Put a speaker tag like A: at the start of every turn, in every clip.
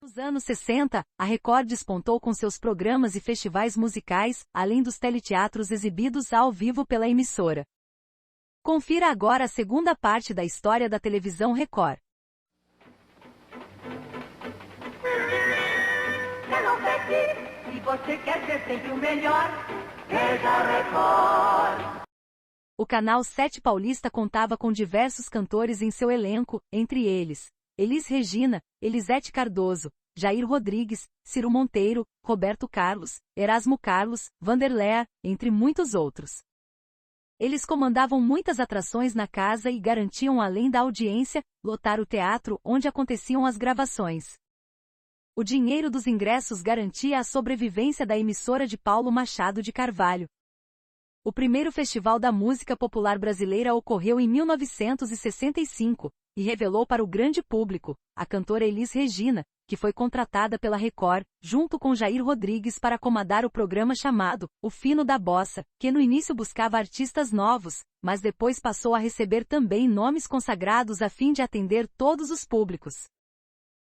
A: Nos anos 60, a Record despontou com seus programas e festivais musicais, além dos teleteatros exibidos ao vivo pela emissora. Confira agora a segunda parte da história da televisão Record.
B: Se você quer ser sempre o melhor, veja Record.
A: O Canal 7 paulista contava com diversos cantores em seu elenco, entre eles Elis Regina, Elisete Cardoso, Jair Rodrigues, Ciro Monteiro, Roberto Carlos, Erasmo Carlos, Vanderléa, entre muitos outros. Eles comandavam muitas atrações na casa e garantiam, além da audiência, lotar o teatro onde aconteciam as gravações. O dinheiro dos ingressos garantia a sobrevivência da emissora de Paulo Machado de Carvalho. O primeiro Festival da Música Popular Brasileira ocorreu em 1965, e revelou para o grande público a cantora Elis Regina, que foi contratada pela Record, junto com Jair Rodrigues para comandar o programa chamado O Fino da Bossa, que no início buscava artistas novos, mas depois passou a receber também nomes consagrados a fim de atender todos os públicos.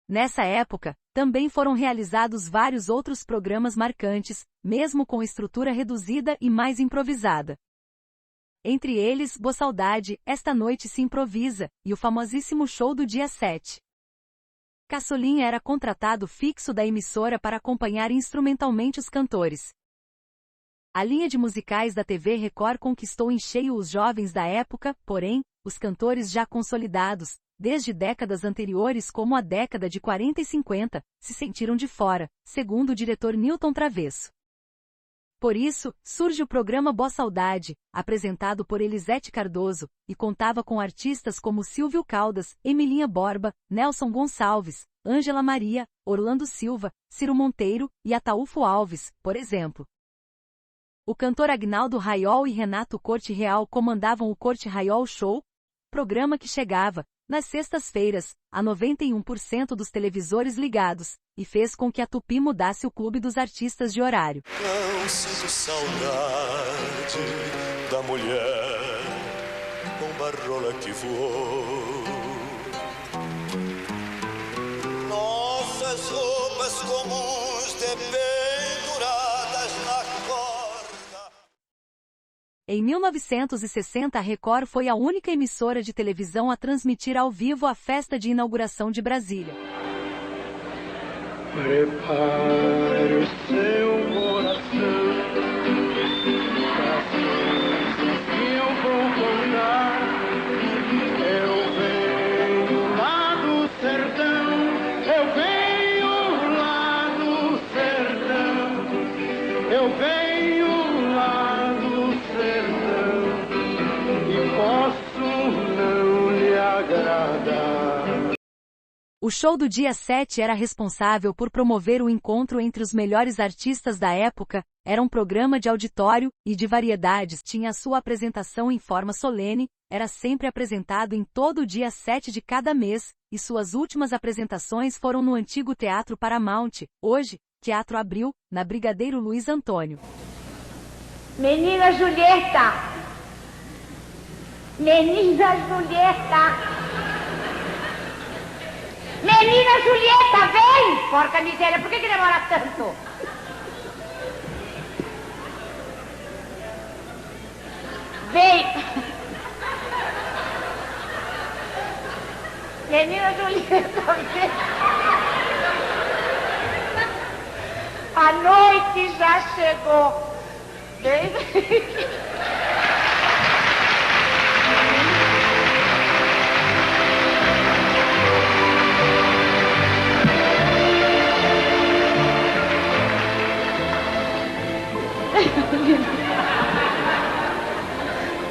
A: Nessa época, também foram realizados vários outros programas marcantes, mesmo com estrutura reduzida e mais improvisada. Entre eles, Boa Saudade, Esta Noite se Improvisa, e o famosíssimo Show do Dia 7. Caçulinha era contratado fixo da emissora para acompanhar instrumentalmente os cantores. A linha de musicais da TV Record conquistou em cheio os jovens da época, porém, os cantores já consolidados, desde décadas anteriores como a década de 40 e 50, se sentiram de fora, segundo o diretor Newton Travesso. Por isso, surge o programa Boa Saudade, apresentado por Elisete Cardoso, e contava com artistas como Silvio Caldas, Emilinha Borba, Nelson Gonçalves, Ângela Maria, Orlando Silva, Ciro Monteiro e Ataúfo Alves, por exemplo. O cantor Agnaldo Raiol e Renato Corte Real comandavam o Corte Raiol Show, programa que chegava, nas sextas-feiras, a 91% dos televisores ligados, e fez com que a Tupi mudasse o clube dos artistas de horário.
C: Não sinto saudade da mulher com barrola que voou. Nossas roupas comuns dependuradas na corda.
A: Em 1960, a Record foi a única emissora de televisão a transmitir ao vivo a festa de inauguração de Brasília.
D: Prepare o seu coração, que eu vou contar. Eu venho lá do sertão, eu venho lá do sertão, eu venho lá do sertão, e posso não lhe agradar.
A: O Show do Dia 7 era responsável por promover o encontro entre os melhores artistas da época, era um programa de auditório e de variedades, tinha sua apresentação em forma solene, era sempre apresentado em todo o dia 7 de cada mês, e suas últimas apresentações foram no antigo Teatro Paramount, hoje, Teatro Abril, na Brigadeiro Luiz Antônio.
B: Menina Julieta! Menina Julieta! Menina Julieta, vem! Porca miséria, por que demora tanto? Vem! Menina Julieta, vem! A noite já chegou. Vem!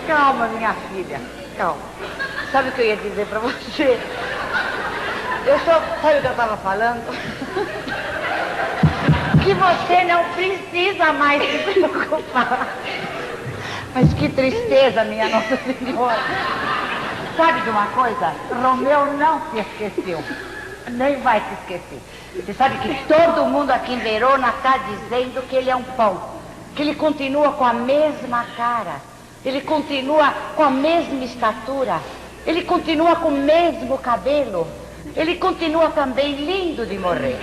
B: Calma, minha filha, calma. Sabe o que eu ia dizer pra você? Sabe o que eu tava falando? Que você não precisa mais se preocupar. Mas que tristeza, minha Nossa Senhora. Sabe de uma coisa? Romeu não se esqueceu. Nem vai se esquecer. Você sabe que todo mundo aqui em Verona está dizendo que ele é um pão. Que ele continua com a mesma cara. Ele continua com a mesma estatura. Ele continua com o mesmo cabelo. Ele continua também lindo de morrer.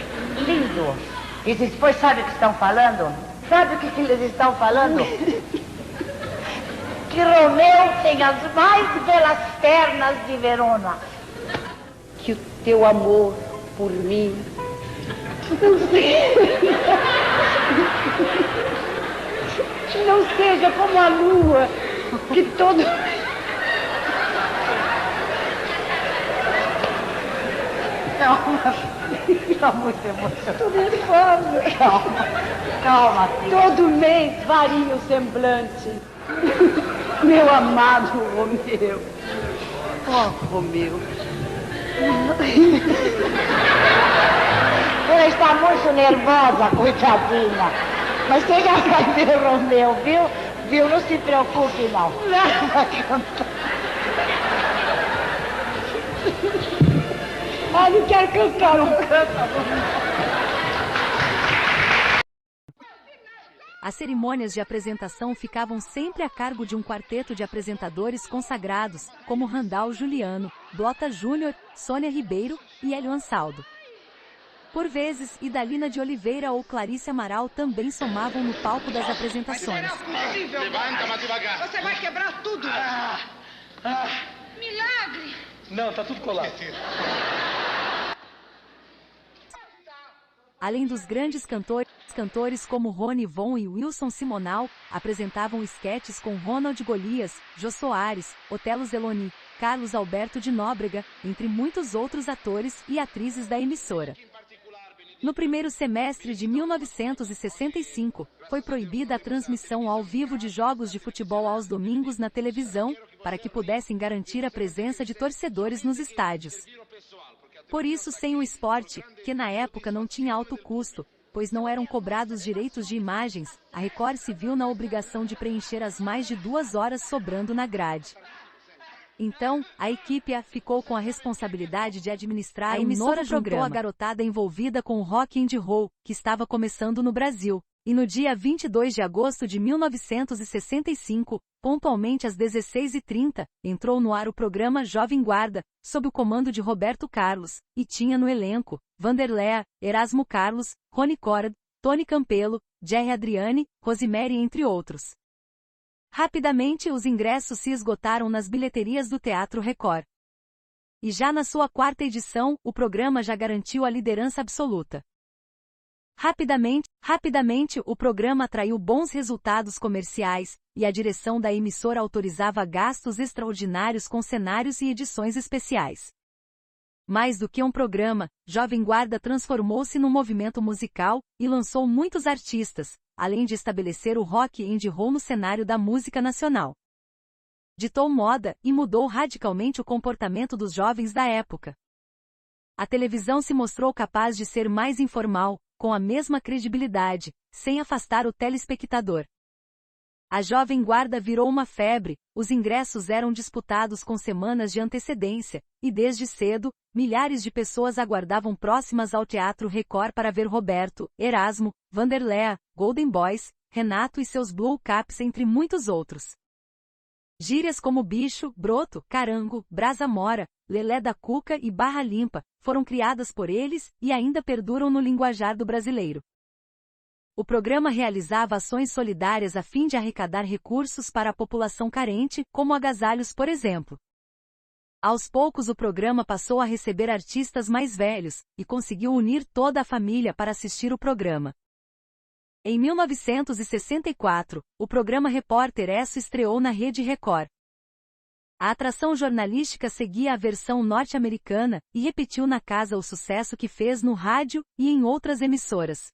B: Lindo. E depois sabe o que estão falando? Sabe o que eles estão falando? Que Romeu tem as mais belas pernas de Verona. Que o teu amor por mim não seja como a lua, que todo... Calma, muito emocionado. Tô nervosa. Calma, calma, filha. Todo mês varia o semblante. Meu amado Romeu. Oh, Romeu. Ela está muito nervosa, coitadinha. Mas você já vai ver o Romeu, viu? Viu? Não se preocupe, não. Não vai cantar. Ah, não quero cantar, não canta.
A: As cerimônias de apresentação ficavam sempre a cargo de um quarteto de apresentadores consagrados, como Randall Juliano, Blota Júnior, Sônia Ribeiro e Hélio Ansaldo. Por vezes, Idalina de Oliveira ou Clarice Amaral também somavam no palco das apresentações.
E: Levanta, mas devagar.
F: Você vai quebrar tudo. Milagre.
E: Não, tá tudo colado.
A: Além dos grandes cantores como Rony Von e Wilson Simonal, apresentavam esquetes com Ronald Golias, Jô Soares, Otelo Zeloni, Carlos Alberto de Nóbrega, entre muitos outros atores e atrizes da emissora. No primeiro semestre de 1965, foi proibida a transmissão ao vivo de jogos de futebol aos domingos na televisão, para que pudessem garantir a presença de torcedores nos estádios. Por isso, sem o esporte, que na época não tinha alto custo, pois não eram cobrados direitos de imagens, a Record se viu na obrigação de preencher as mais de 2 horas sobrando na grade. Então, a equipe ficou com a responsabilidade de administrar a emissora. Juntou a garotada envolvida com o rock and roll, que estava começando no Brasil, e no dia 22 de agosto de 1965, pontualmente às 16h30, entrou no ar o programa Jovem Guarda, sob o comando de Roberto Carlos, e tinha no elenco Vanderléa, Erasmo Carlos, Rony Corad, Tony Campelo, Jerry Adriani, Rosemary, entre outros. Rapidamente os ingressos se esgotaram nas bilheterias do Teatro Record. E já na sua 4ª edição, o programa já garantiu a liderança absoluta. Rapidamente o programa atraiu bons resultados comerciais, e a direção da emissora autorizava gastos extraordinários com cenários e edições especiais. Mais do que um programa, Jovem Guarda transformou-se num movimento musical, e lançou muitos artistas, além de estabelecer o rock and roll no cenário da música nacional. Ditou moda, e mudou radicalmente o comportamento dos jovens da época. A televisão se mostrou capaz de ser mais informal, com a mesma credibilidade, sem afastar o telespectador. A Jovem Guarda virou uma febre, os ingressos eram disputados com semanas de antecedência, e desde cedo, milhares de pessoas aguardavam próximas ao Teatro Record para ver Roberto, Erasmo, Vanderléa, Golden Boys, Renato e seus Blue Caps, entre muitos outros. Gírias como bicho, broto, carango, brasa mora, lelé da cuca e barra limpa, foram criadas por eles e ainda perduram no linguajar do brasileiro. O programa realizava ações solidárias a fim de arrecadar recursos para a população carente, como agasalhos, por exemplo. Aos poucos o programa passou a receber artistas mais velhos, e conseguiu unir toda a família para assistir o programa. Em 1964, o programa Repórter S estreou na Rede Record. A atração jornalística seguia a versão norte-americana, e repetiu na casa o sucesso que fez no rádio e em outras emissoras.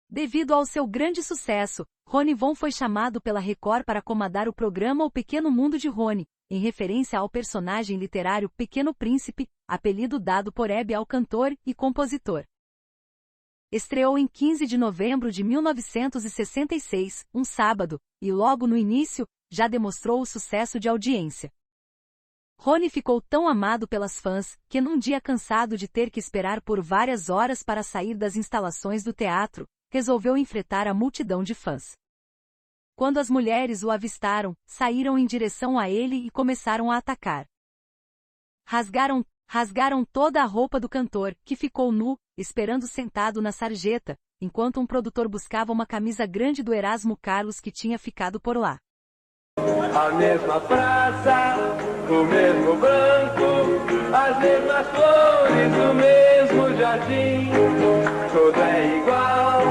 A: Devido ao seu grande sucesso, Rony Von foi chamado pela Record para comandar o programa O Pequeno Mundo de Rony, em referência ao personagem literário Pequeno Príncipe, apelido dado por Hebe ao cantor e compositor. Estreou em 15 de novembro de 1966, um sábado, e logo no início, já demonstrou o sucesso de audiência. Rony ficou tão amado pelas fãs, que num dia cansado de ter que esperar por várias horas para sair das instalações do teatro, resolveu enfrentar a multidão de fãs. Quando as mulheres o avistaram, saíram em direção a ele e começaram a atacar. Rasgaram toda a roupa do cantor, que ficou nu, esperando sentado na sarjeta, enquanto um produtor buscava uma camisa grande do Erasmo Carlos que tinha ficado por lá.
D: A mesma praça, o mesmo branco, as mesmas flores, o mesmo jardim. Tudo é igual,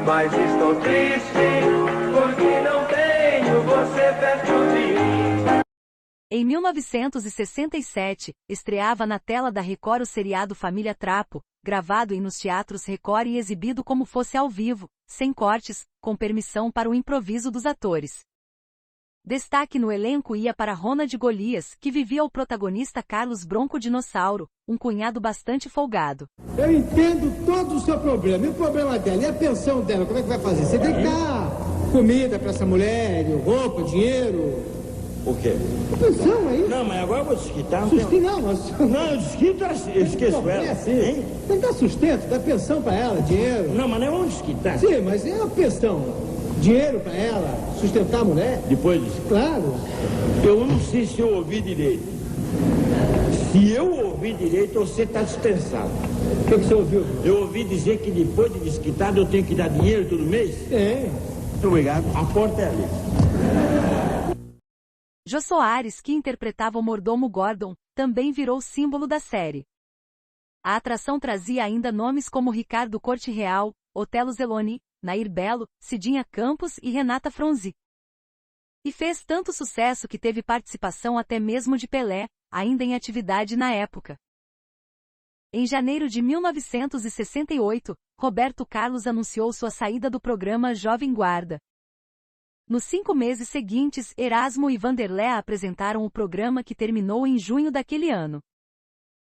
D: mas estou triste, porque não tenho você perto de mim.
A: Em 1967, estreava na tela da Record o seriado Família Trapo, gravado nos teatros Record e exibido como fosse ao vivo, sem cortes, com permissão para o improviso dos atores. Destaque no elenco ia para Ronald Golias, que vivia o protagonista Carlos Bronco Dinossauro, um cunhado bastante folgado.
F: Eu entendo todo o seu problema, e o problema dela, e a pensão dela, como é que vai fazer? Você tem que dar comida para essa mulher, roupa, dinheiro.
G: O quê?
F: A pensão, é isso?
G: Não, mas agora eu vou desquitar.
F: Não,
G: eu desquito, eu esqueço ela.
F: É assim.
G: Hein?
F: Tem que dar sustento, dar pensão para ela, dinheiro.
G: Não, mas não vamos desquitar.
F: Sim, mas é a pensão. Dinheiro para ela, sustentar a mulher.
G: Depois disso.
F: Claro.
G: Eu não sei se eu ouvi direito. Se eu ouvi direito, você está dispensado.
F: O que você ouviu?
G: Eu ouvi dizer que depois de desquitado eu tenho que dar dinheiro todo mês?
F: É.
G: Muito obrigado. A porta é ali.
A: Jô Soares, que interpretava o mordomo Gordon, também virou símbolo da série. A atração trazia ainda nomes como Ricardo Corte Real, Otelo Zeloni, Nair Belo, Cidinha Campos e Renata Fronzi. E fez tanto sucesso que teve participação até mesmo de Pelé, ainda em atividade na época. Em janeiro de 1968, Roberto Carlos anunciou sua saída do programa Jovem Guarda. Nos 5 meses seguintes, Erasmo e Vanderlé apresentaram o programa que terminou em junho daquele ano.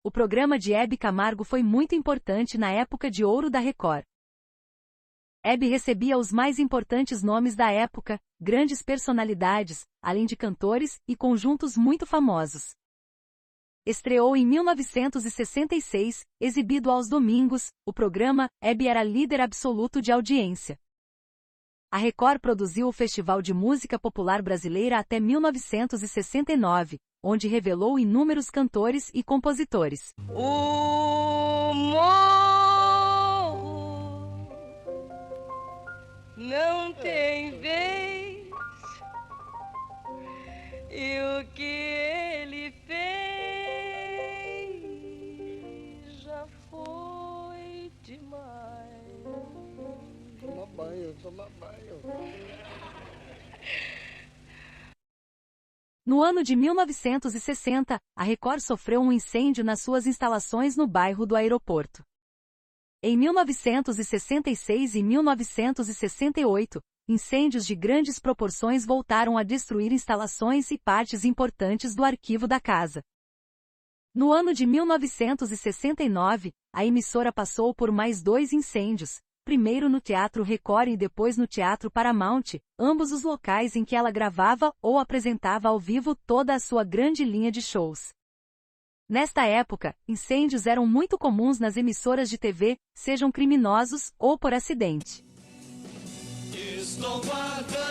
A: O programa de Hebe Camargo foi muito importante na época de ouro da Record. Hebe recebia os mais importantes nomes da época, grandes personalidades, além de cantores e conjuntos muito famosos. Estreou em 1966, exibido aos domingos, o programa Hebe era líder absoluto de audiência. A Record produziu o Festival de Música Popular Brasileira até 1969, onde revelou inúmeros cantores e compositores.
H: O morro não tem vez, e o que ele fez já foi demais. Toma banho.
A: No ano de 1960, a Record sofreu um incêndio nas suas instalações no bairro do Aeroporto. Em 1966 e 1968, incêndios de grandes proporções voltaram a destruir instalações e partes importantes do arquivo da casa. No ano de 1969, a emissora passou por mais 2 incêndios, primeiro no Teatro Record e depois no Teatro Paramount, ambos os locais em que ela gravava ou apresentava ao vivo toda a sua grande linha de shows. Nesta época, incêndios eram muito comuns nas emissoras de TV, sejam criminosos ou por acidente.
C: Estou guardando